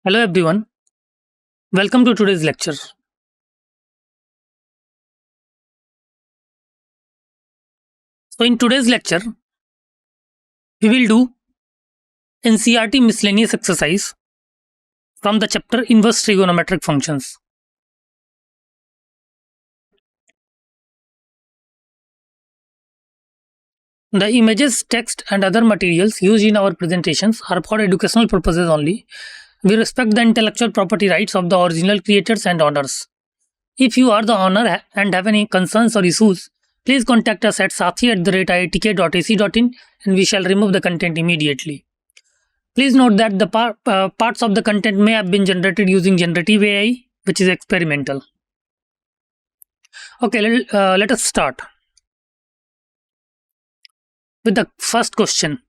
Hello everyone, welcome to today's lecture. So in today's lecture, we will do NCERT miscellaneous exercise from the chapter inverse trigonometric functions. The images, text and other materials used in our presentations are for educational purposes only. We respect the intellectual property rights of the original creators and owners. If you are the owner and have any concerns or issues, please contact us at sathi@iitk.ac.in and we shall remove the content immediately. Please note that the parts of the content may have been generated using generative AI, which is experimental. Okay, let us start with the first question.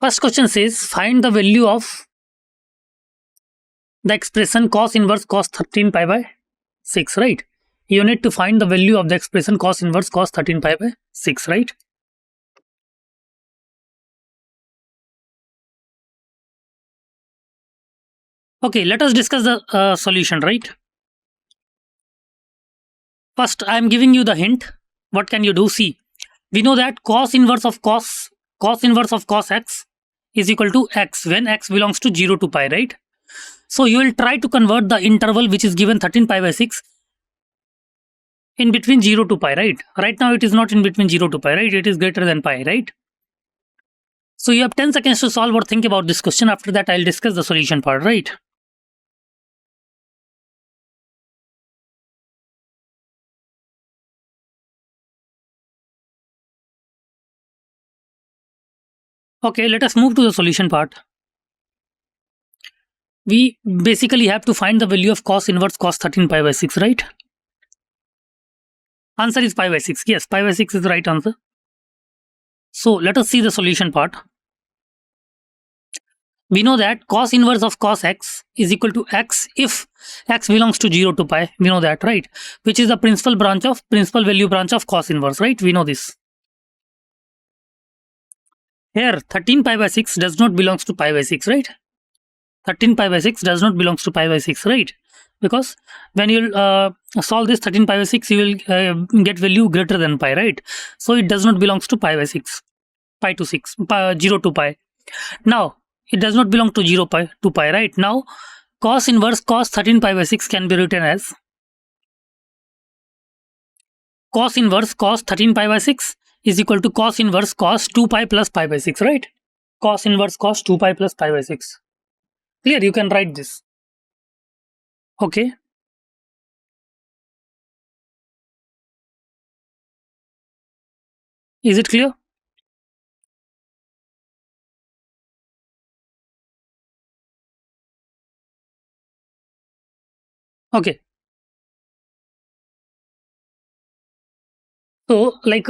First question says, find the value of the expression cos inverse cos 13 pi by 6, right? You need to find the value of the expression cos inverse cos 13 pi by 6, right? Okay, let us discuss the solution, right? First, I am giving you the hint. What can you do? See, we know that cos inverse of cos x is equal to x when x belongs to 0 to pi, right? So you will try to convert the interval which is given 13 pi by 6 in between 0 to pi, right? Right now it is not in between 0 to pi, right? It is greater than pi, right? So you have 10 seconds to solve or think about this question. After that, I'll discuss the solution part, right? Okay, let us move to the solution part. We basically have to find the value of cos inverse cos 13 pi by 6, right? Answer is pi by 6. Yes, pi by 6 is the right answer. So let us see the solution part. We know that cos inverse of cos x is equal to x if x belongs to 0 to pi. We know that, right? Which is the principal value branch of cos inverse, right? We know this. Here, 13 pi by 6 does not belongs to pi by 6, right? 13 pi by 6 does not belongs to pi by 6, right? Because when you solve this 13 pi by 6, you will get value greater than pi, right? So it does not belongs to pi by 6, pi to 6, 0 to pi. Now, it does not belong to 0 pi to pi, right? Now, cos inverse cos 13 pi by 6 can be written as cos inverse cos 13 pi by 6 is equal to cos inverse cos 2 pi plus pi by 6, right? Cos inverse cos 2 pi plus pi by 6. Clear? You can write this. Okay. Is it clear? Okay. So, like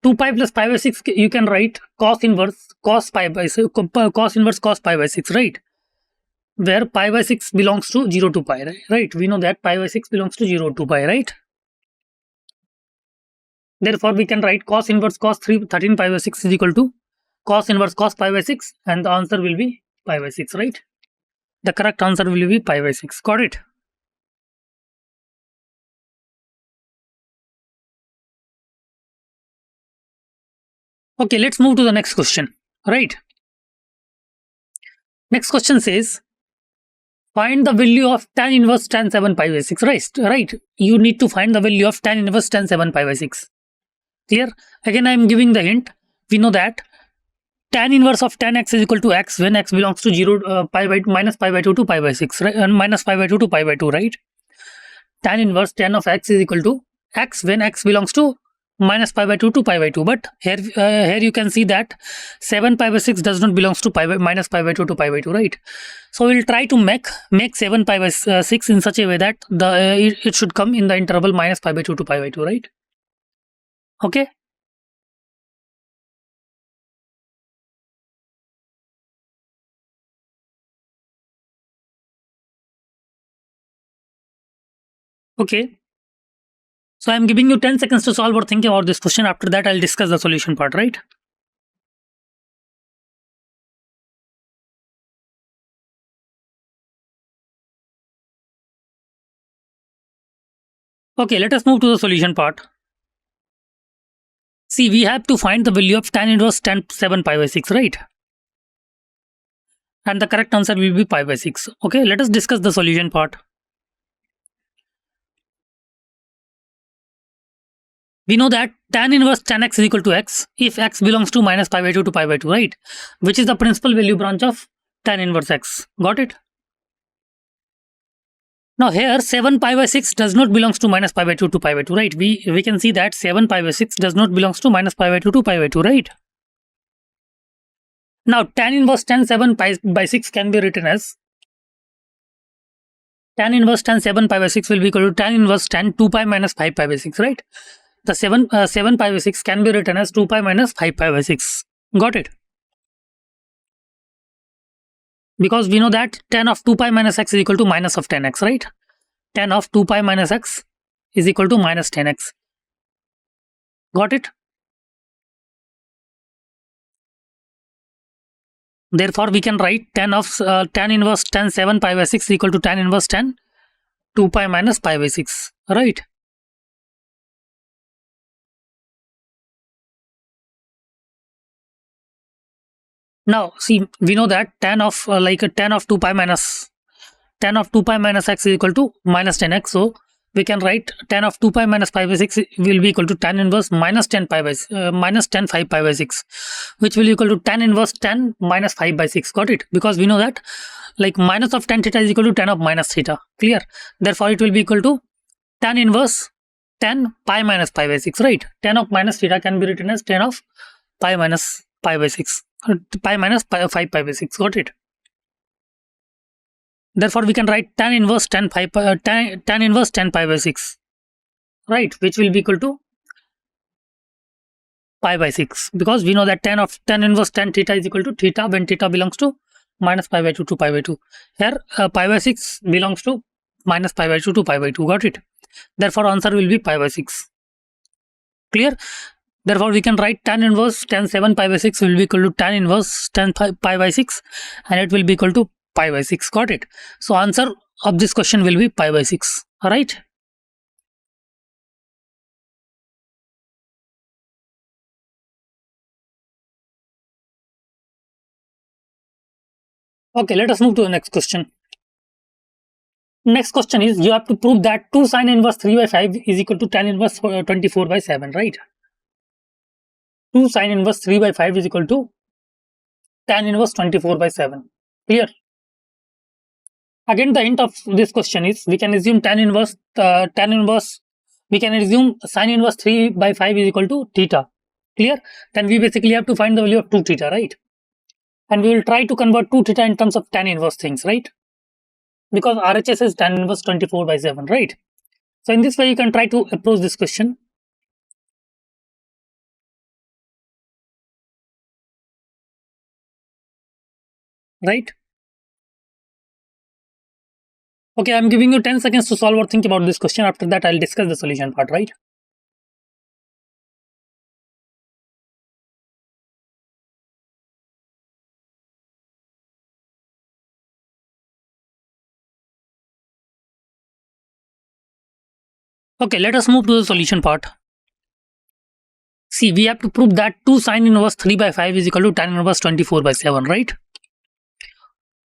2 pi plus pi by 6, you can write cos inverse cos pi by 6, cos inverse cos pi by 6, right? Where pi by 6 belongs to 0 to pi, right? We know that pi by 6 belongs to 0 to pi, right? Therefore, we can write cos inverse cos 13 pi by 6 is equal to cos inverse cos pi by 6, and the answer will be pi by 6, right? The correct answer will be pi by 6. Got it? Okay, let's move to the next question, right? Next question says, find the value of tan inverse tan 7 pi by 6, right? You need to find the value of tan inverse tan 7 pi by 6. Clear? Again, I am giving the hint. We know that tan inverse of tan x is equal to x when x belongs to 0 pi by minus pi by 2 to pi by 6, right? And minus pi by 2 to pi by 2, right? Tan inverse tan of x is equal to x when x belongs to minus pi by 2 to pi by 2. But here you can see that 7 pi by 6 does not belongs to minus pi by 2 to pi by 2, right? So we'll try to make 7 pi by 6 in such a way that it should come in the interval minus pi by 2 to pi by 2, right? Okay. Okay. So I'm giving you 10 seconds to solve or think about this question. After that, I'll discuss the solution part, right? Okay, let us move to the solution part. See, we have to find the value of tan inverse tan 7 pi by 6, right? And the correct answer will be pi by 6. Okay, let us discuss the solution part. We know that tan inverse tan x is equal to x if x belongs to minus pi by 2 to pi by 2, right? Which is the principal value branch of tan inverse x. Got it? Now here 7 pi by 6 does not belongs to minus pi by 2 to pi by 2, right? We can see that 7 pi by 6 does not belongs to minus pi by 2 to pi by 2, right? Now tan inverse tan 7 pi by 6 can be written as tan inverse tan 7 pi by 6 will be equal to tan inverse tan 2 pi minus 5 pi by 6, right? The 7 pi by 6 can be written as 2 pi minus 5 pi by 6. Got it? Because we know that tan of 2 pi minus x is equal to minus of 10x, right? Tan of 2 pi minus x is equal to minus 10x. Got it? Therefore, we can write tan inverse tan 7 pi by 6 is equal to tan inverse tan 2 pi minus pi by 6, right? Now, see, we know that tan of 2 pi minus x is equal to minus 10x. So we can write tan of 2 pi minus pi by 6 will be equal to tan inverse minus 10 5 pi by 6, which will equal to tan inverse tan minus 5 by 6. Got it? Because we know that like minus of tan theta is equal to tan of minus theta. Clear? Therefore, it will be equal to tan inverse tan pi minus pi by 6, right? Tan of minus theta can be written as tan of pi minus pi by 6. Pi minus 5 pi by 6. Got it? Therefore, we can write tan inverse tan inverse 10 pi by 6, right? Which will be equal to pi by 6, because we know that tan inverse tan theta is equal to theta when theta belongs to minus pi by 2 to pi by 2. Here pi by 6 belongs to minus pi by 2 to pi by 2. Got it? Therefore, answer will be pi by 6. Clear? Therefore, we can write tan inverse tan 7 pi by 6 will be equal to tan inverse tan pi by 6, and it will be equal to pi by 6. Got it? So answer of this question will be pi by 6. All right? Okay, let us move to the next question. Next question is, you have to prove that 2 sin inverse 3 by 5 is equal to tan inverse 24 by 7, right? 2 sin inverse 3 by 5 is equal to tan inverse 24 by 7. Clear? Again, the hint of this question is, we can assume we can assume sin inverse 3 by 5 is equal to theta. Clear? Then we basically have to find the value of 2 theta, right? And we will try to convert 2 theta in terms of tan inverse things, right? Because RHS is tan inverse 24 by 7, right? So in this way, you can try to approach this question. Right? Okay, I'm giving you 10 seconds to solve or think about this question. After that, I'll discuss the solution part, right? Okay, let us move to the solution part. See, we have to prove that 2 sin inverse 3 by 5 is equal to tan inverse 24 by 7, right?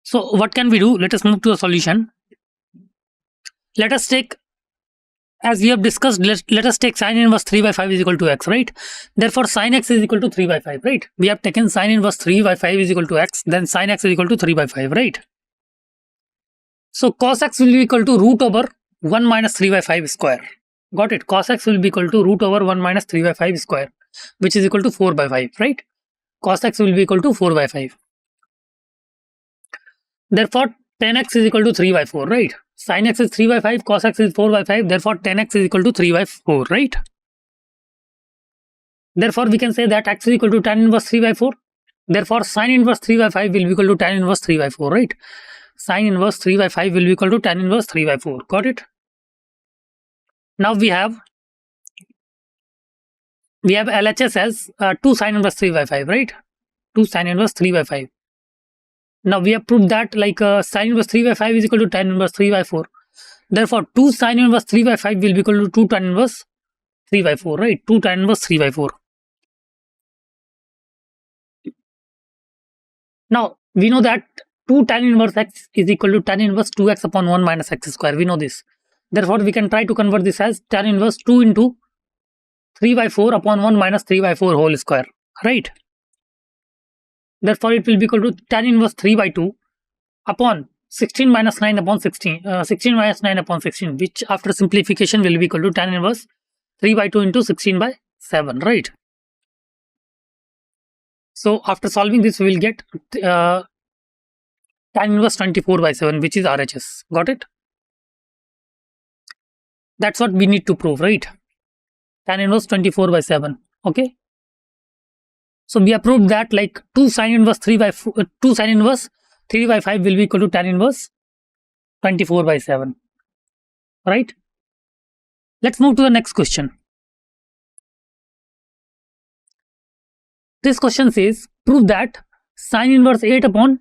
So what can we do? Let us move to the solution. Let us take, as we have discussed, let us take sin inverse 3 by 5 is equal to x, right? Therefore, sin x is equal to 3 by 5, right? We have taken sin inverse 3 by 5 is equal to x, then sin x is equal to 3 by 5, right? So cos x will be equal to root over 1 minus 3 by 5 square. Got it? Cos x will be equal to root over 1 minus 3 by 5 square, which is equal to 4 by 5, right? Cos x will be equal to 4 by 5. Therefore, tan x is equal to 3 by 4, right? Sin x is 3 by 5, cos x is 4 by 5, therefore tan x is equal to 3 by 4, right? Therefore, we can say that x is equal to tan inverse 3 by 4. Therefore, sin inverse 3 by 5 will be equal to tan inverse 3 by 4, right? Sin inverse 3 by 5 will be equal to tan inverse 3 by 4. Got it? Now we have LHS as 2 sin inverse 3 by 5, right? 2 sin inverse 3 by 5. Now we have proved that like sin inverse 3 by 5 is equal to tan inverse 3 by 4. Therefore, 2 sin inverse 3 by 5 will be equal to 2 tan inverse 3 by 4, right? 2 tan inverse 3 by 4. Now, we know that 2 tan inverse x is equal to tan inverse 2x upon 1 minus x square. We know this. Therefore, we can try to convert this as tan inverse 2 into 3 by 4 upon 1 minus 3 by 4 whole square, right? Therefore, it will be equal to tan inverse 3 by 2 upon 16 minus 9 upon 16, 16 minus 9 upon 16, which after simplification will be equal to tan inverse 3 by 2 into 16 by 7, right? So after solving this, we will get tan inverse 24 by 7, which is RHS. Got it? That's what we need to prove, right? Tan inverse 24 by 7. Okay. So we have proved that like 2 sin inverse 3 by 2 sin inverse 3 by 5 will be equal to tan inverse 24 by 7. Right? Let's move to the next question. This question says, prove that sin inverse 8 upon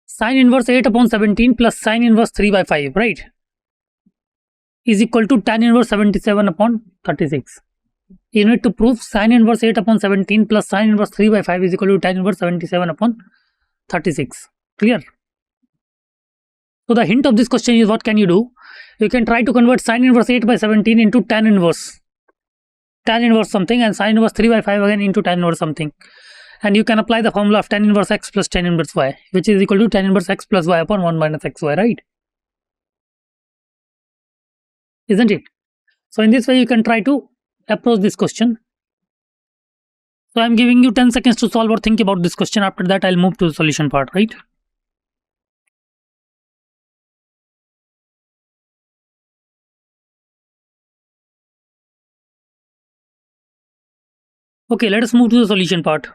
17 plus sin inverse 3 by 5, right, is equal to tan inverse 77 upon 36. You need to prove sin inverse 8 upon 17 plus sin inverse 3 by 5 is equal to tan inverse 77 upon 36. Clear? So the hint of this question is, what can you do? You can try to convert sin inverse 8 by 17 into tan inverse something, and sin inverse 3 by 5 again into tan inverse something. And you can apply the formula of tan inverse x plus tan inverse y, which is equal to tan inverse x plus y upon 1 minus xy, right? Isn't it? So in this way, you can try to approach this question. So I'm giving you 10 seconds to solve or think about this question. After that, I'll move to the solution part, right? Okay, let us move to the solution part.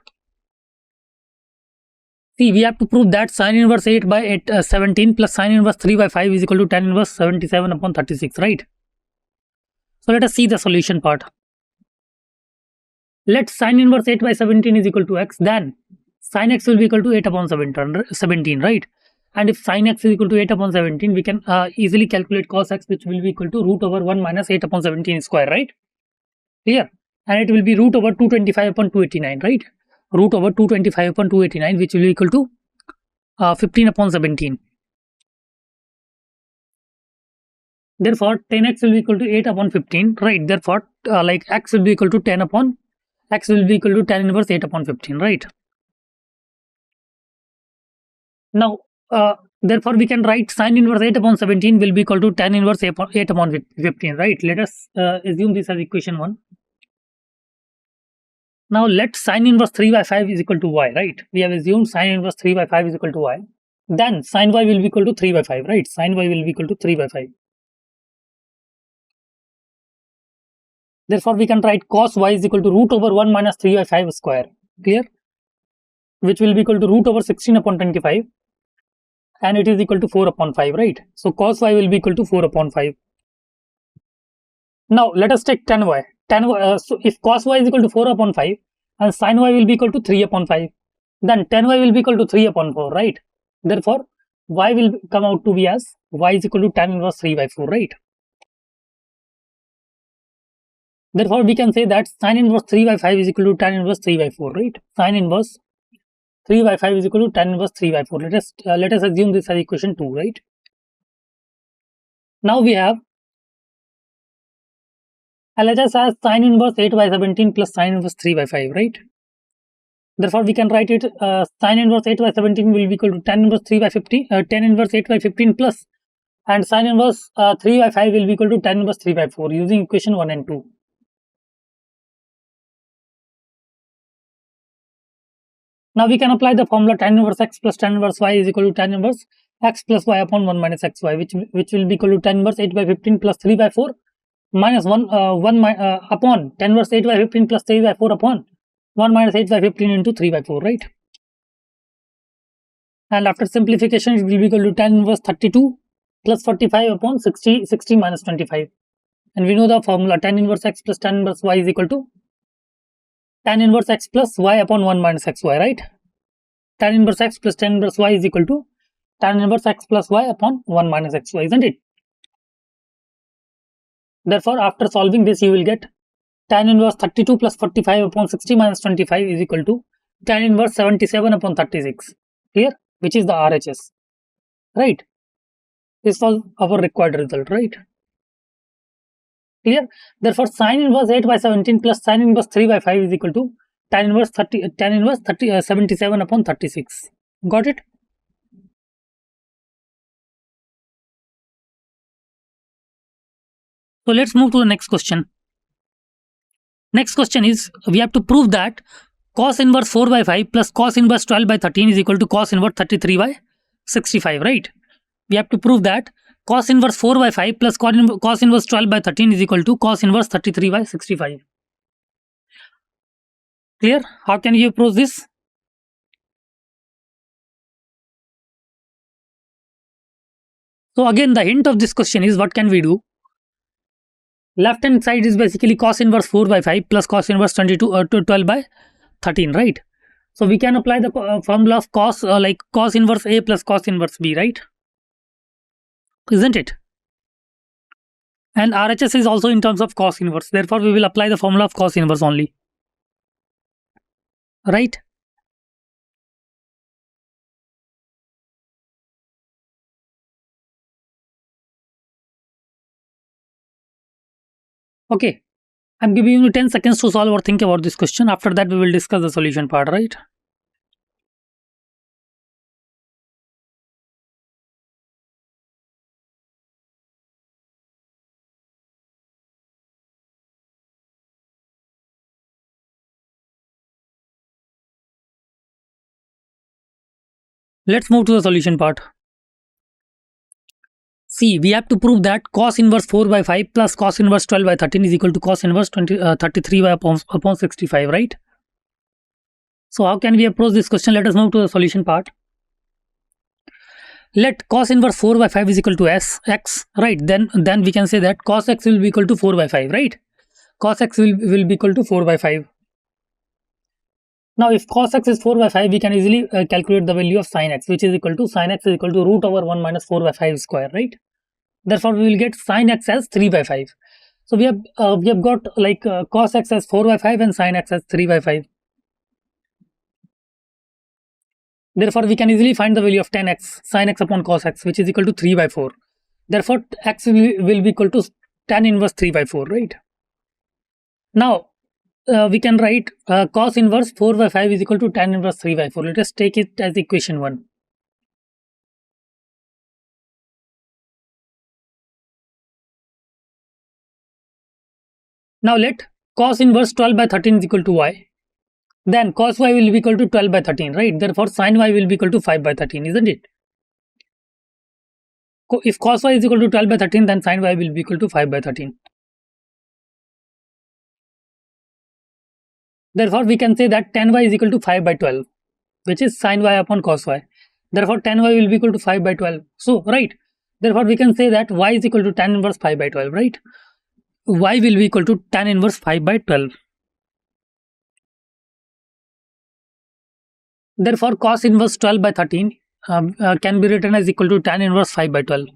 See, we have to prove that sin inverse 8 by 17 plus sin inverse 3 by 5 is equal to tan inverse 77 upon 36, right? So let us see the solution part. Let sin inverse 8 by 17 is equal to x, then sin x will be equal to 8 upon 17, right? And if sin x is equal to 8 upon 17, we can easily calculate cos x, which will be equal to root over 1 minus 8 upon 17 square, right? Here. And it will be root over 225 upon 289, right? Root over 225 upon 289, which will be equal to 15 upon 17. Therefore, 10x will be equal to 8 upon 15, right? Therefore, like x will be equal to 10 upon, x will be equal to tan inverse 8 upon 15, right? Now, therefore, we can write sin inverse 8 upon 17 will be equal to tan inverse 8 upon 15, right? Let us assume this as equation 1. Now let sin inverse 3 by 5 is equal to y, right? We have assumed sin inverse 3 by 5 is equal to y. Then sin y will be equal to 3 by 5, right? Sin y will be equal to 3 by 5. Therefore, we can write cos y is equal to root over 1 minus 3 by 5 square. Clear? Which will be equal to root over 16 upon 25. And it is equal to 4 upon 5, right? So cos y will be equal to 4 upon 5. Now let us take tan y. So if cos y is equal to 4 upon 5 and sin y will be equal to 3 upon 5, then tan y will be equal to 3 upon 4, right? Therefore, y will come out to be as y is equal to tan inverse 3 by 4, right? Therefore, we can say that sin inverse 3 by 5 is equal to tan inverse 3 by 4, right? Sin inverse 3 by 5 is equal to tan inverse 3 by 4. Let us assume this as equation 2, right? Now we have LHS as sin inverse 8 by 17 plus sin inverse 3 by 5, right? Therefore, we can write it sin inverse 8 by 17 will be equal to tan inverse 3 by 15, tan inverse 8 by 15 plus, and sin inverse 3 by 5 will be equal to tan inverse 3 by 4 using equation 1 and 2. Now we can apply the formula tan inverse x plus tan inverse y is equal to tan inverse x plus y upon 1 minus xy, which will be equal to tan inverse 8 by 15 plus 3 by 4 minus 1 upon tan inverse 8 by 15 plus 3 by 4 upon 1 minus 8 by 15 into 3 by 4, right? And after simplification, it will be equal to tan inverse 32 plus 45 upon 60 minus 25. And we know the formula tan inverse x plus tan inverse y is equal to tan inverse x plus y upon 1 minus xy, right? Tan inverse x plus tan inverse y is equal to tan inverse x plus y upon 1 minus xy, isn't it? Therefore, after solving this, you will get tan inverse 32 plus 45 upon 60 minus 25 is equal to tan inverse 77 upon 36. Clear? Which is the RHS. Right? This was our required result, right? Clear? Therefore, sin inverse 8 by 17 plus sin inverse 3 by 5 is equal to tan inverse 77 upon 36. Got it? So let's move to the next question. Next question is, we have to prove that cos inverse 4 by 5 plus cos inverse 12 by 13 is equal to cos inverse 33 by 65, right? We have to prove that cos inverse 4 by 5 plus cos inverse 12 by 13 is equal to cos inverse 33 by 65. Clear? How can you prove this? So again, the hint of this question is, what can we do? Left hand side is basically cos inverse 4 by 5 plus cos inverse 12 by 13, right? So we can apply the formula of cos, like cos inverse A plus cos inverse B, right? Isn't it? And RHS is also in terms of cos inverse. Therefore, we will apply the formula of cos inverse only. Right? Okay. I'm giving you 10 seconds to solve or think about this question. After that, we will discuss the solution part, right? Let's move to the solution part. See, we have to prove that cos inverse 4 by 5 plus cos inverse 12 by 13 is equal to cos inverse 33 by upon 65, right? So how can we approach this question? Let us move to the solution part. Let cos inverse 4 by 5 is equal to x, right? Then we can say that cos x will be equal to 4 by 5, right? Cos x will be equal to 4 by 5. Now, if cos x is 4 by 5, we can easily calculate the value of sin x, which is equal to sin x is equal to root over 1 minus 4 by 5 square, right? Therefore, we will get sin x as 3 by 5. So we have got like cos x as 4 by 5 and sin x as 3 by 5. Therefore, we can easily find the value of tan x, sin x upon cos x, which is equal to 3 by 4. Therefore, x will be equal to tan inverse 3 by 4, right? Now, we can write cos inverse 4 by 5 is equal to tan inverse 3 by 4. Let us take it as equation 1. Now let cos inverse 12 by 13 is equal to y. Then cos y will be equal to 12 by 13, right? Therefore, sin y will be equal to 5 by 13, isn't it? If cos y is equal to 12 by 13, then sin y will be equal to 5 by 13. Therefore, we can say that tan y is equal to 5 by 12, which is sin y upon cos y. Therefore, tan y will be equal to 5 by 12. So, right. Therefore, we can say that y is equal to tan inverse 5 by 12, right? Y will be equal to tan inverse 5 by 12. Therefore, cos inverse 12 by 13 can be written as equal to tan inverse 5 by 12.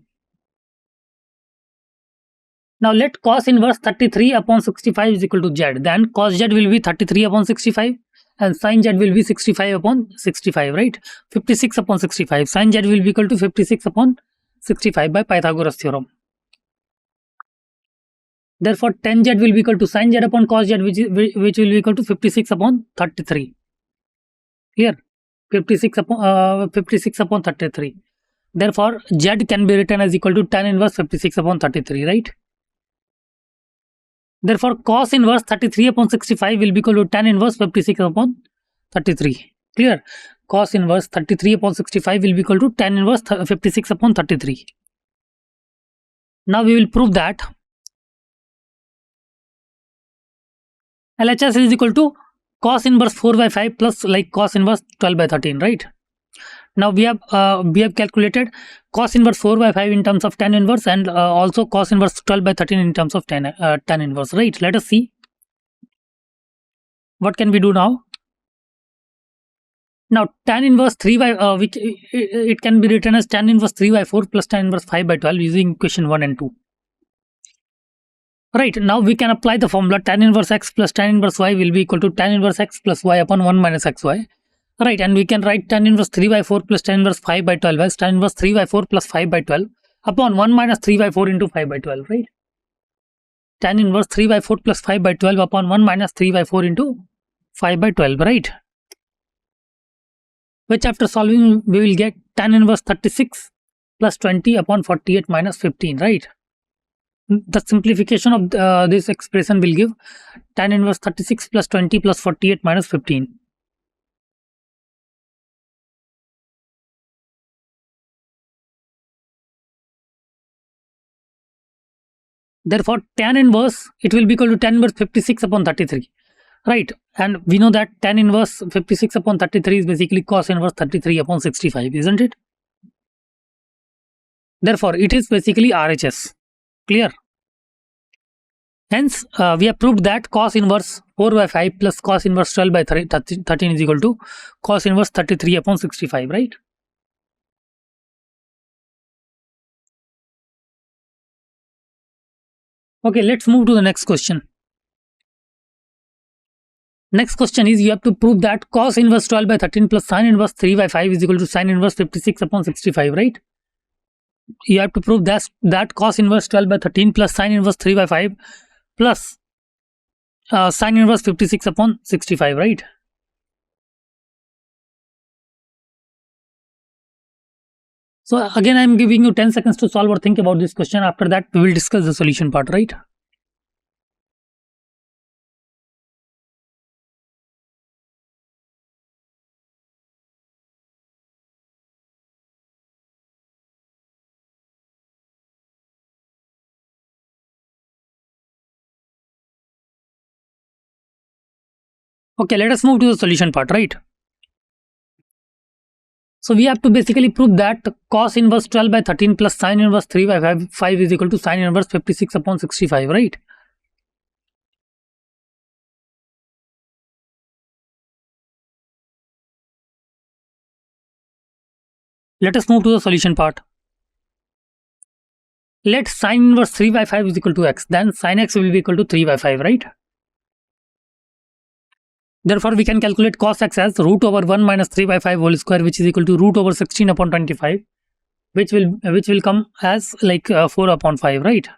Now let cos inverse 33 upon 65 is equal to z. Then cos z will be 33 upon 65 and sin z will be 65 upon 65, right? 56 upon 65. Sin z will be equal to 56 upon 65 by Pythagoras theorem. Therefore, tan z will be equal to sin z upon cos z, which will be equal to 56 upon 33. Here, 56 upon 33. Therefore, z can be written as equal to tan inverse 56 upon 33, right? Therefore, cos inverse 33 upon 65 will be equal to tan inverse 56 upon 33. Clear? Cos inverse 33 upon 65 will be equal to tan inverse 56 upon 33. Now we will prove that LHS is equal to cos inverse 4 by 5 plus like cos inverse 12 by 13, right? Now we have calculated cos inverse 4 by 5 in terms of tan inverse and also cos inverse 12 by 13 in terms of tan inverse, right? Let us see. What can we do now? Now tan inverse 3 by it can be written as tan inverse 3 by 4 plus tan inverse 5 by 12 using equation 1 and 2. Right, now we can apply the formula tan inverse x plus tan inverse y will be equal to tan inverse x plus y upon 1 minus xy. Right, and we can write tan inverse 3 by 4 plus tan inverse 5 by 12 as tan inverse 3 by 4 plus 5 by 12 upon 1 minus 3 by 4 into 5 by 12, right? Tan inverse 3 by 4 plus 5 by 12 upon 1 minus 3 by 4 into 5 by 12, right? Which after solving we will get tan inverse 36 plus 20 upon 48 minus 15, right? The simplification of this expression will give tan inverse 36 plus 20 plus 48 minus 15. Therefore, tan inverse, it will be equal to tan inverse 56 upon 33, right? And we know that tan inverse 56 upon 33 is basically cos inverse 33 upon 65, isn't it? Therefore, it is basically RHS. Clear? Hence, we have proved that cos inverse 4 by 5 plus cos inverse 12 by 13 is equal to cos inverse 33 upon 65, right? Okay, let's move to the next question. Next question is you have to prove that cos inverse 12 by 13 plus sin inverse 3 by 5 is equal to sin inverse 56 upon 65, right? You have to prove that cos inverse 12 by 13 plus sin inverse 3 by 5 plus sin inverse 56 upon 65, right? So again, I am giving you 10 seconds to solve or think about this question. After that, we will discuss the solution part, right? Okay, let us move to the solution part, right? So we have to basically prove that cos inverse 12 by 13 plus sin inverse 3 by 5 is equal to sin inverse 56 upon 65, right? Let us move to the solution part. Let sin inverse 3 by 5 is equal to x, then sin x will be equal to 3 by 5, right? Therefore, we can calculate cos x as root over 1 minus 3 by 5 whole square, which is equal to root over 16 upon 25, which will come as like 4 upon 5, right?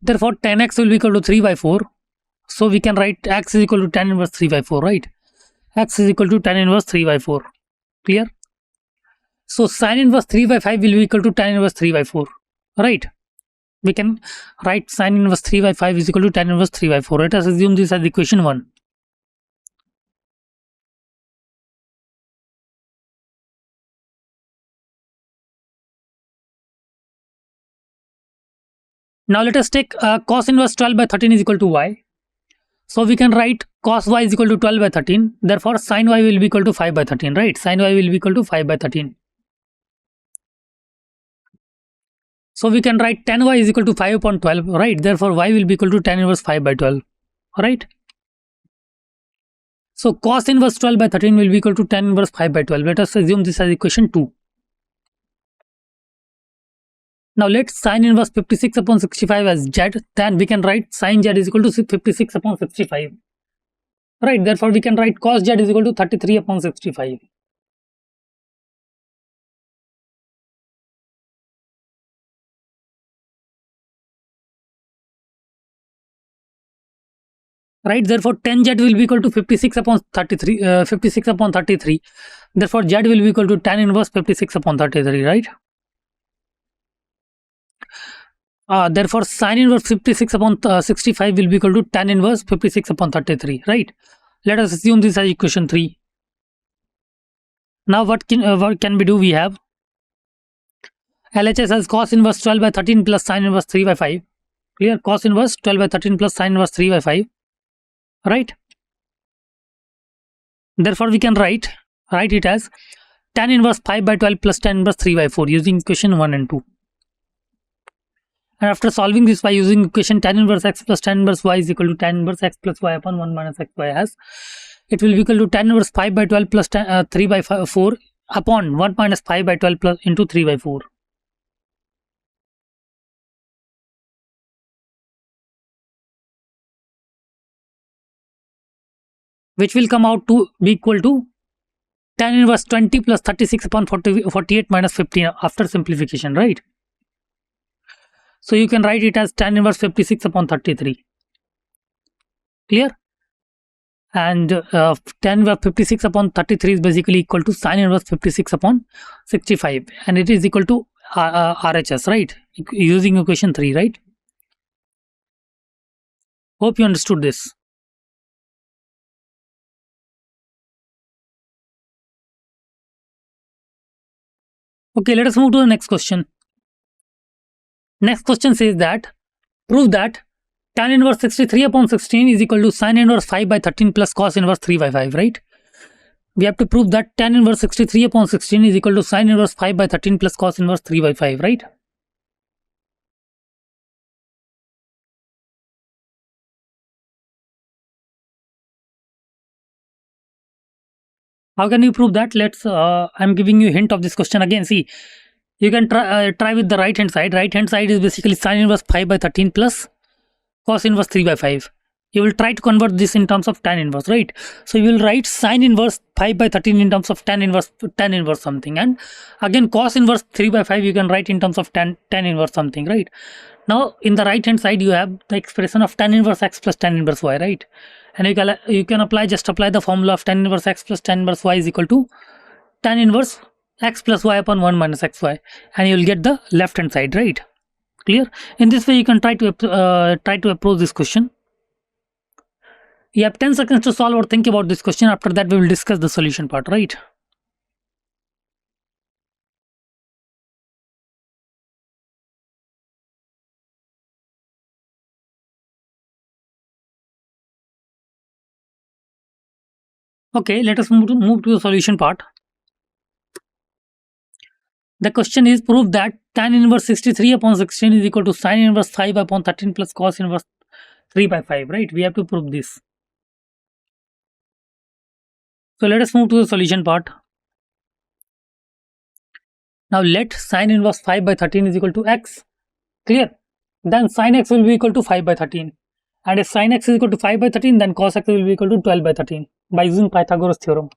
Therefore, tan x will be equal to 3 by 4. So we can write x is equal to tan inverse 3 by 4, right? X is equal to tan inverse 3 by 4. Clear? So sin inverse 3 by 5 will be equal to tan inverse 3 by 4, right? We can write sin inverse 3 by 5 is equal to tan inverse 3 by 4. Let us assume this as equation 1. Now let us take cos inverse 12 by 13 is equal to y. So we can write cos y is equal to 12 by 13. Therefore, sin y will be equal to 5 by 13, right? Sin y will be equal to 5 by 13. So we can write tan y is equal to 5 upon 12, right? Therefore, y will be equal to tan inverse 5 by 12, right? So cos inverse 12 by 13 will be equal to tan inverse 5 by 12. Let us assume this as equation 2. Now let sin inverse 56 upon 65 as z, then we can write sin z is equal to 56 upon 65. Right, therefore we can write cos z is equal to 33 upon 65. Right, therefore tan z will be equal to 56 upon 33, 56 upon 33. Therefore z will be equal to tan inverse 56 upon 33, right? Therefore sin inverse 56 upon 65 will be equal to tan inverse 56 upon 33, right? Let us assume this as equation 3. Now what can we do? We have LHS as cos inverse 12 by 13 plus sin inverse 3 by 5. Clear? Cos inverse 12 by 13 plus sin inverse 3 by 5, right? Therefore we can write it as tan inverse 5 by 12 plus tan inverse 3 by 4 using equation 1 and 2. And after solving this by using equation tan inverse x plus tan inverse y is equal to tan inverse x plus y upon 1 minus xy as it will be equal to tan inverse 5 by 12 plus 3 by 4 upon 1 minus 5 by 12 plus into 3 by 4. which will come out to be equal to tan inverse 20 plus 36 upon 48 minus 15 after simplification, right? So you can write it as tan inverse 56 upon 33. Clear? And tan inverse 56 upon 33 is basically equal to sin inverse 56 upon 65, and it is equal to RHS, right? Using equation 3, right? Hope you understood this. Okay, let us move to the next question. Next question says that prove that tan inverse 63 upon 16 is equal to sin inverse 5 by 13 plus cos inverse 3 by 5, right? We have to prove that tan inverse 63 upon 16 is equal to sin inverse 5 by 13 plus cos inverse 3 by 5, right? How can you prove that? I'm giving you a hint of this question again. See, you can try with the right hand side. Right hand side is basically sin inverse 5 by 13 plus cos inverse 3 by 5. You will try to convert this in terms of tan inverse, right? So you will write sin inverse 5 by 13 in terms of tan inverse something, and again cos inverse 3 by 5 you can write in terms of tan inverse something, right? Now in the right hand side you have the expression of tan inverse x plus tan inverse y, right? And you can apply the formula of tan inverse x plus tan inverse y is equal to tan inverse x plus y upon 1 minus xy, and you will get the left hand side, right? Clear? In this way you can try to approach this question. You have 10 seconds to solve or think about this question. After that we will discuss the solution part, right? Okay, let us move to the solution part. The question is prove that tan inverse 63 upon 16 is equal to sin inverse 5 upon 13 plus cos inverse 3 by 5, right? We have to prove this. So let us move to the solution part. Now let sin inverse 5 by 13 is equal to x. Clear? Then sin x will be equal to 5 by 13. And if sin x is equal to 5 by 13, then cos x will be equal to 12 by 13 by using Pythagoras theorem.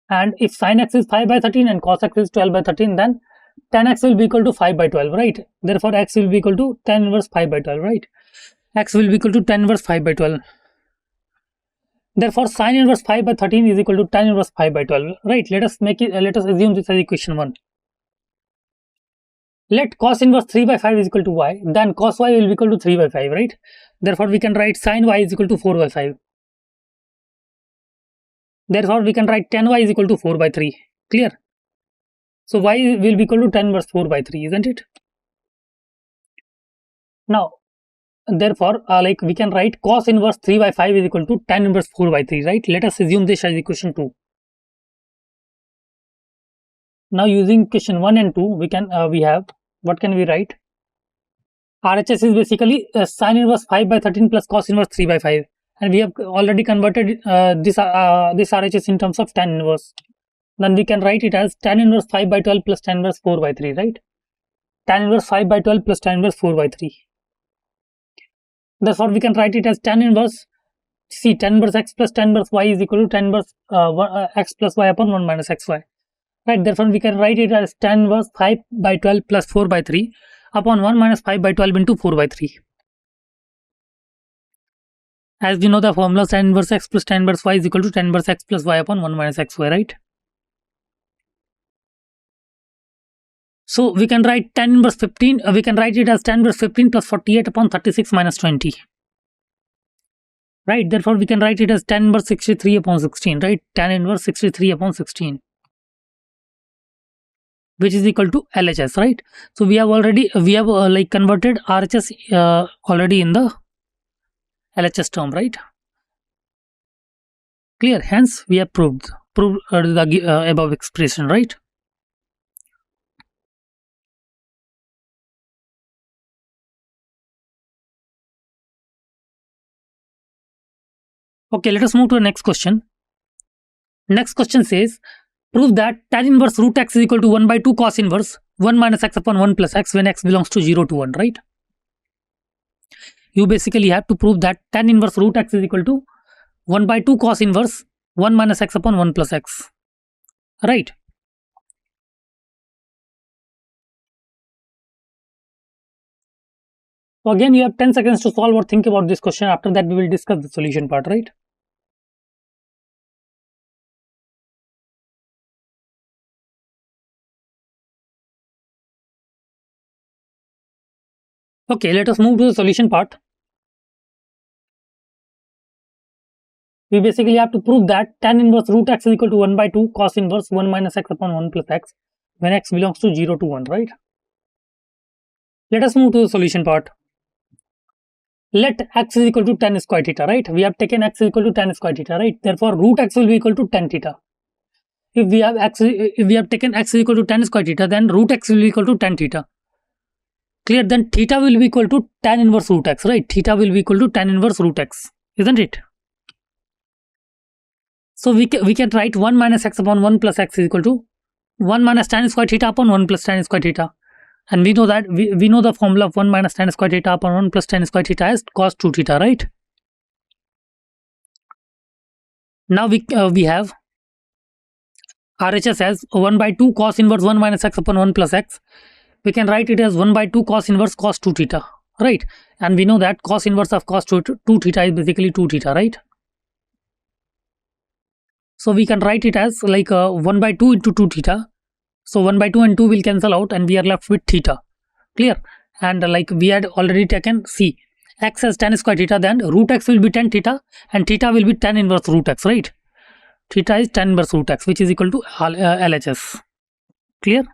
And if sin x is 5 by 13 and cos x is 12 by 13, then tan x will be equal to 5 by 12, right? Therefore, x will be equal to tan inverse 5 by 12, right? X will be equal to tan inverse 5 by 12. Therefore, sin inverse 5 by 13 is equal to tan inverse 5 by 12, right? Let us assume this as equation 1. Let cos inverse 3 by 5 is equal to y, then cos y will be equal to 3 by 5, right? Therefore, we can write sin y is equal to 4 by 5. Therefore, we can write tan y is equal to 4 by 3. Clear? So, y will be equal to tan inverse 4 by 3, isn't it? Now, therefore, we can write cos inverse 3 by 5 is equal to tan inverse 4 by 3, right? Let us assume this as equation 2. Now, using equation 1 and 2, we have, what can we write? RHS is basically sin inverse 5 by 13 plus cos inverse 3 by 5. And we have already converted this RHS in terms of tan inverse. Then we can write it as tan inverse 5 by 12 plus tan inverse 4 by 3, right? Tan inverse 5 by 12 plus tan inverse 4 by 3. Therefore, we can write it as tan inverse, tan inverse x plus tan inverse y is equal to tan inverse x plus y upon 1 minus xy. Right, therefore, we can write it as tan inverse 5 by 12 plus 4 by 3 upon 1 minus 5 by 12 into 4 by 3. As we know the formula, tan inverse x plus tan inverse y is equal to tan inverse x plus y upon 1 minus xy, right? So we can write tan inverse 15, we can write it as tan inverse 15 plus 48 upon 36 minus 20. Right, therefore we can write it as tan inverse 63 upon 16, right? Tan inverse 63 upon 16. Which is equal to LHS, right? So we have converted RHS already in the LHS term, right? Clear? Hence, we have proved the above expression, right? Okay, let us move to the next question. Next question says, prove that tan inverse root x is equal to 1 by 2 cos inverse 1 minus x upon 1 plus x when x belongs to 0 to 1, right? You basically have to prove that tan inverse root x is equal to 1 by 2 cos inverse 1 minus x upon 1 plus x, right? So again, you have 10 seconds to solve or think about this question. After that, we will discuss the solution part, right? Okay, let us move to the solution part. We basically have to prove that tan inverse root x is equal to 1 by 2 cos inverse 1 minus x upon 1 plus x when x belongs to 0 to 1, right? Let us move to the solution part. Let x is equal to tan square theta, right? We have taken x is equal to tan square theta, right? Therefore, root x will be equal to tan theta. If we have taken x is equal to tan square theta, then root x will be equal to tan theta. Clear? Then theta will be equal to tan inverse root x, right? Theta will be equal to tan inverse root x, isn't it? So we can write 1 minus x upon 1 plus x is equal to 1 minus tan square theta upon 1 plus tan square theta. And we know that we know the formula of 1 minus tan square theta upon 1 plus tan square theta is cos 2 theta, right? Now we have RHS as 1 by 2 cos inverse 1 minus x upon 1 plus x. We can write it as 1 by 2 cos inverse cos 2 theta, right? And we know that cos inverse of cos 2 theta is basically 2 theta, right? So we can write it as like 1 by 2 into 2 theta. So 1 by 2 and 2 will cancel out and we are left with theta. Clear? And like we had already taken C, x as tan square theta, then root x will be tan theta and theta will be tan inverse root x, right? Theta is tan inverse root x, which is equal to LHS. Clear?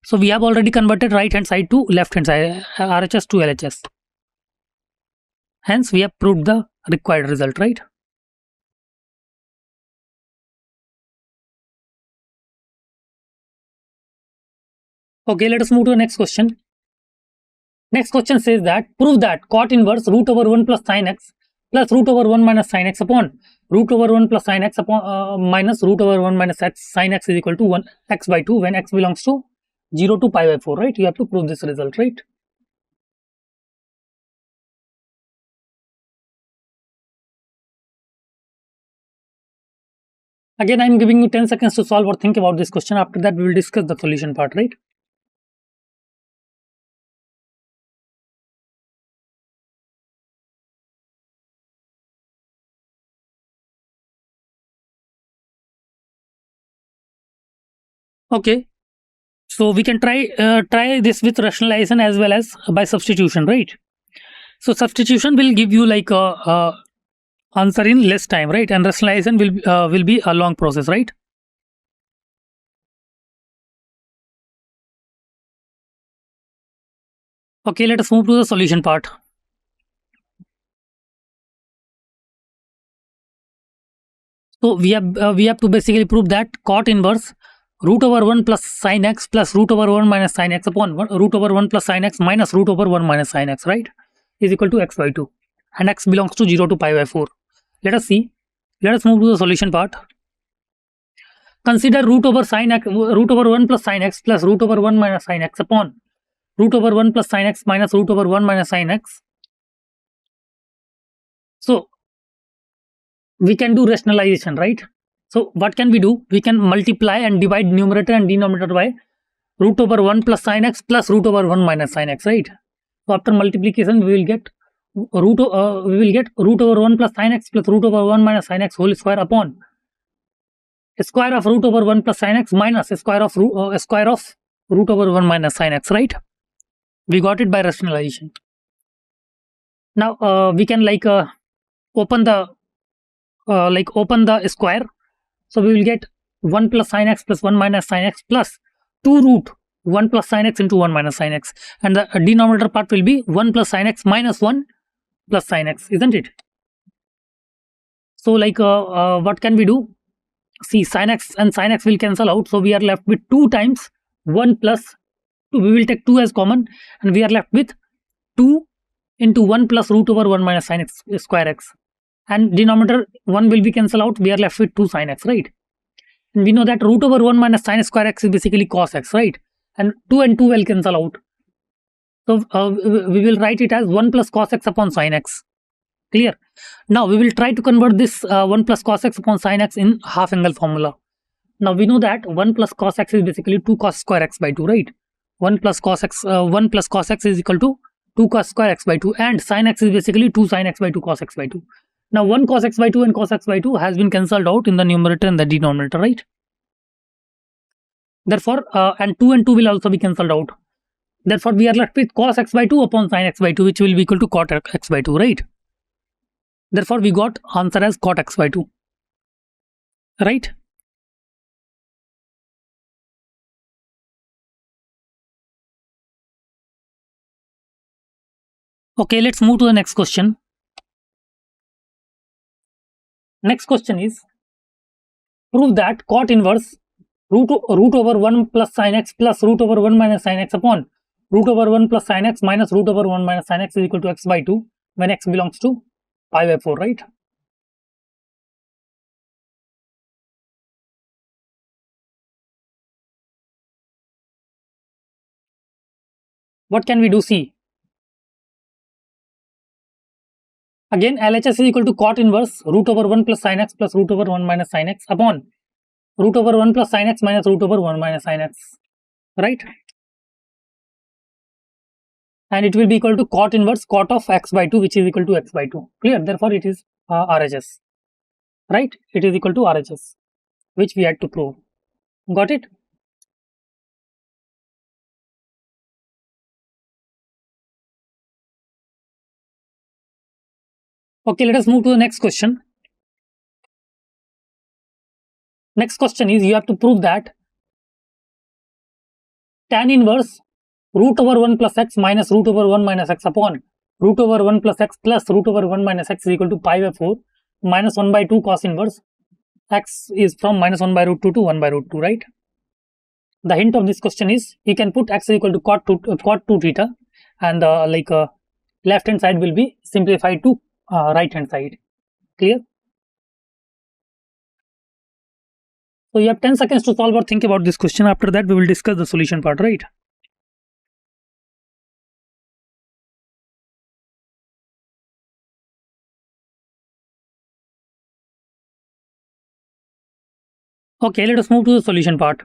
So we have already converted right hand side to left hand side, RHS to LHS. Hence we have proved the required result, right? Okay, let us move to the next question. Next question says that prove that cot inverse root over 1 plus sin x plus root over 1 minus sin x upon root over 1 plus sin x upon minus root over 1 minus x sin x is equal to 1 x by 2 when x belongs to 0 to pi by 4, right? You have to prove this result, right? Again, I am giving you 10 seconds to solve or think about this question. After that, we will discuss the solution part, right? Okay, so we can try this with rationalization as well as by substitution, right? So substitution will give you like a answer in less time, right? And rationalization will be a long process, right? Okay, let us move to the solution part. So we have to basically prove that cot inverse root over 1 plus sin x plus root over 1 minus sin x upon root over 1 plus sin x minus root over 1 minus sin x, right, is equal to x by 2 and x belongs to 0 to pi by 4. Let us see. Let us move to the solution part. Consider root over sin x, root over 1 plus sin x plus root over 1 minus sin x upon root over 1 plus sin x minus root over 1 minus sin x. So we can do rationalization, right? So what can we do? We can multiply and divide numerator and denominator by root over 1 plus sin x plus root over 1 minus sin x, right? So after multiplication, we will get root over 1 plus sin x plus root over 1 minus sin x whole square upon square of root over 1 plus sin x minus square of root over 1 minus sin x, right? We got it by rationalization. Now we can like open the square. So we will get 1 plus sin x plus 1 minus sin x plus 2 root 1 plus sin x into 1 minus sin x, and the denominator part will be 1 plus sin x minus 1 plus sin x, isn't it? So like what can we do? See, sin x and sin x will cancel out, so we are left with 2 times 1 plus 2. We will take 2 as common and we are left with 2 into 1 plus root over 1 minus sin x square x, and denominator 1 will be cancelled out. We are left with 2 sin x, right? And we know that root over 1 minus sin square x is basically cos x, right? And 2 and 2 will cancel out. So we will write it as 1 plus cos x upon sin x. Clear? Now we will try to convert this 1 plus cos x upon sin x in half angle formula. Now we know that 1 plus cos x is basically 2 cos square x by 2, right? 1 plus cos x is equal to 2 cos square x by 2, and sin x is basically 2 sin x by 2 cos x by 2. Now 1 cos x by 2 and cos x by 2 has been cancelled out in the numerator and the denominator, right? Therefore, and 2 will also be cancelled out. Therefore, we are left with cos x by 2 upon sin x by 2, which will be equal to cot x by 2, right? Therefore, we got answer as cot x by 2, right? Okay, let's move to the next question. Next question is, prove that cot inverse root over 1 plus sin x plus root over 1 minus sin x upon root over 1 plus sin x minus root over 1 minus sin x is equal to x by 2 when x belongs to pi by 4, right? What can we do? See, again LHS is equal to cot inverse root over 1 plus sin x plus root over 1 minus sin x upon root over 1 plus sin x minus root over 1 minus sin x, right? And it will be equal to cot inverse cot of x by 2, which is equal to x by 2. Clear? Therefore, it is RHS, right? It is equal to RHS, which we had to prove. Got it? Okay, let us move to the next question. Next question is, you have to prove that tan inverse root over 1 plus x minus root over 1 minus x upon root over 1 plus x plus root over 1 minus x is equal to pi by 4 minus 1 by 2 cos inverse x is from minus 1 by root 2 to 1 by root 2, right? The hint of this question is, you can put x is equal to cot 2 theta, and left hand side will be simplified to right hand side. Clear? So you have 10 seconds to solve or think about this question. After that, we will discuss the solution part, right? Okay, let us move to the solution part.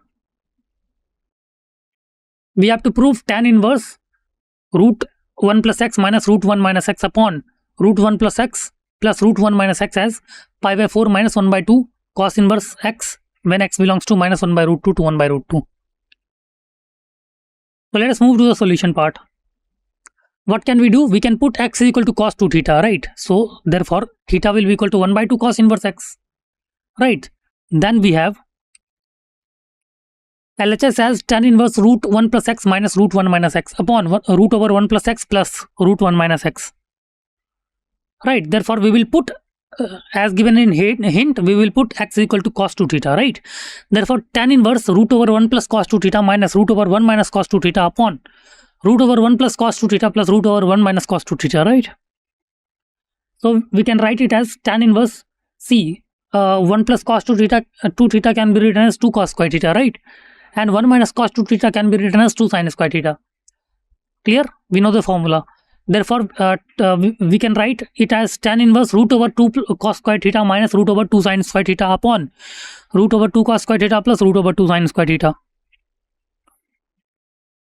We have to prove tan inverse root 1 plus x minus root 1 minus x upon root 1 plus x plus root 1 minus x as pi by 4 minus 1 by 2 cos inverse x when x belongs to minus 1 by root 2 to 1 by root 2. So let us move to the solution part. What can we do? We can put x is equal to cos 2 theta, right? So therefore, theta will be equal to 1 by 2 cos inverse x, right? Then we have LHS as tan inverse root 1 plus x minus root 1 minus x upon root over 1 plus x plus root 1 minus x, right? Therefore, we will put as given in hint, we will put x equal to cos 2 theta, right? Therefore, tan inverse root over 1 plus cos 2 theta minus root over 1 minus cos 2 theta upon root over 1 plus cos 2 theta plus root over 1 minus cos 2 theta, right? So we can write it as tan inverse C 1 plus cos 2 theta can be written as 2 cos square theta, right? And 1 minus cos 2 theta can be written as 2 sin square theta. Clear? We know the formula. Therefore, we can write it as tan inverse root over 2 cos square theta minus root over 2 sin square theta upon root over 2 cos square theta plus root over 2 sin square theta,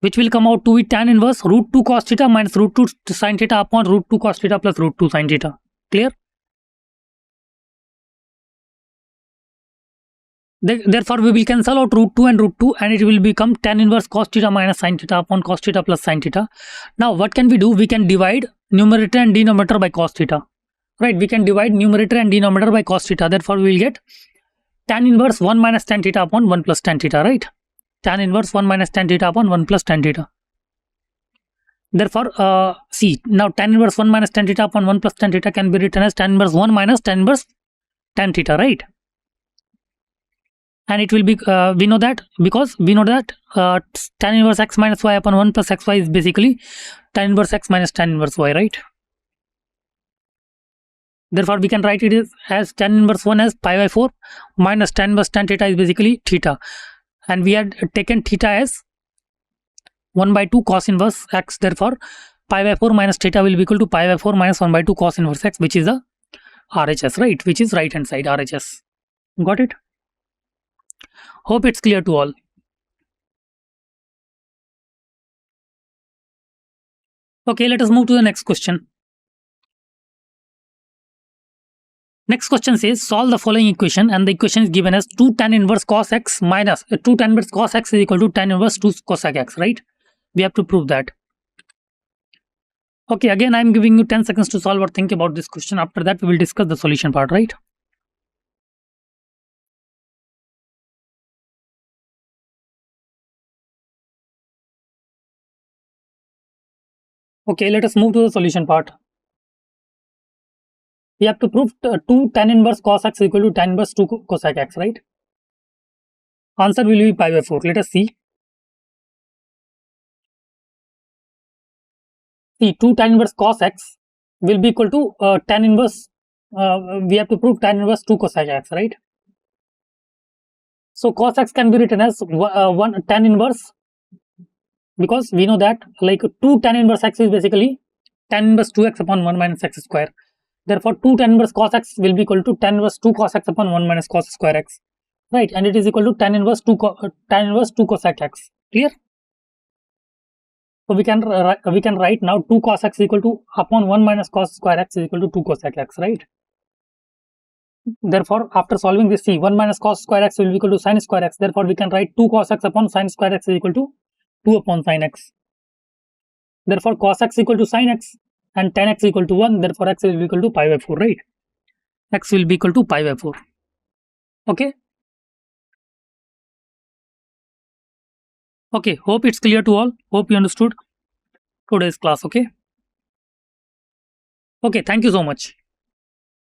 which will come out to be tan inverse root 2 cos theta minus root 2 sin theta upon root 2 cos theta plus root 2 sin theta. Clear? Therefore, we will cancel out root 2 and root 2, and it will become tan inverse cos theta minus sin theta upon cos theta plus sin theta. Now, what can we do? We can divide numerator and denominator by cos theta, right? We can divide numerator and denominator by cos theta. Therefore, we will get tan inverse 1 minus tan theta upon 1 plus tan theta, right? Tan inverse 1 minus tan theta upon 1 plus tan theta. Therefore, see, now tan inverse 1 minus tan theta upon 1 plus tan theta can be written as tan inverse 1 minus tan inverse tan theta, right? And it will be, we know that because we know that tan inverse x minus y upon 1 plus xy is basically tan inverse x minus tan inverse y, right? Therefore, we can write it as tan inverse 1 as pi by 4 minus tan inverse tan theta is basically theta. And we had taken theta as 1 by 2 cos inverse x. Therefore, pi by 4 minus theta will be equal to pi by 4 minus 1 by 2 cos inverse x, which is the RHS, right? Which is right hand side RHS. Got it? Hope it's clear to all. Okay, let us move to the next question. Next question says solve the following equation, and the equation is given as 2 tan inverse cos x minus 2 tan inverse cos x is equal to tan inverse 2 cosec x, right? We have to prove that. Okay, again I am giving you 10 seconds to solve or think about this question. After that we will discuss the solution part, right? Okay, let us move to the solution part. We have to prove 2 tan inverse cos x equal to tan inverse 2 cosec x, right? Answer will be pi by 4. Let us see. See, 2 tan inverse cos x will be equal to tan inverse, we have to prove tan inverse 2 cosec x, right? So cos x can be written as 1 tan inverse, because we know that like 2 tan inverse x is basically tan inverse 2x upon 1 minus x square. Therefore 2 tan inverse cos x will be equal to tan inverse 2 cos x upon 1 minus cos square x, right? And it is equal to tan inverse 2 cosec x. Clear? So we can write now 2 cos x equal to upon 1 minus cos square x is equal to 2 cosec x, right? Therefore after solving this, see, 1 minus cos square x will be equal to sin square x. Therefore we can write 2 cos x upon sin square x is equal to 2 upon sin x. Therefore cos x equal to sin x and tan x equal to 1. Therefore x will be equal to pi by 4, right? X will be equal to pi by 4. Okay. Okay, hope it's clear to all. Hope you understood today's class. Okay. Okay, thank you so much.